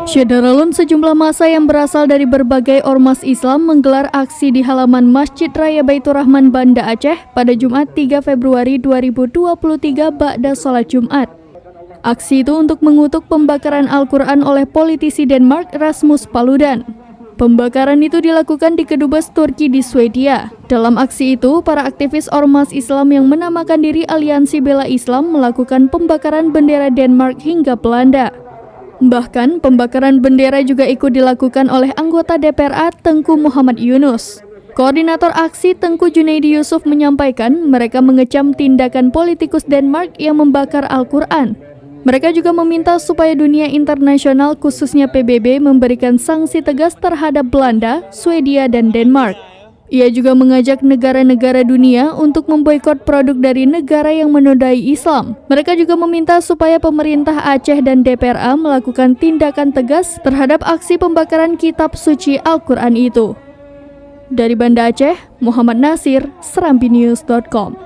Syederalun sejumlah massa yang berasal dari berbagai ormas Islam menggelar aksi di halaman Masjid Raya Baitur Rahman Banda Aceh pada Jumat 3 Februari 2023 ba'da sholat Jumat. Aksi itu untuk mengutuk pembakaran Al-Quran oleh politisi Denmark Rasmus Paludan. Pembakaran itu dilakukan di Kedubes Turki di Swedia. Dalam aksi itu, para aktivis ormas Islam yang menamakan diri Aliansi Bela Islam melakukan pembakaran bendera Denmark hingga Belanda. Bahkan, pembakaran bendera juga ikut dilakukan oleh anggota DPRA Tengku Muhammad Yunus. Koordinator aksi Tengku Junaidi Yusuf menyampaikan mereka mengecam tindakan politikus Denmark yang membakar Al-Quran. Mereka juga meminta supaya dunia internasional khususnya PBB memberikan sanksi tegas terhadap Belanda, Swedia, dan Denmark. Ia juga mengajak negara-negara dunia untuk memboikot produk dari negara yang menodai Islam. Mereka juga meminta supaya pemerintah Aceh dan DPRA melakukan tindakan tegas terhadap aksi pembakaran kitab suci Al-Quran itu. Dari Banda Aceh, Muhammad Nasir, serambinews.com.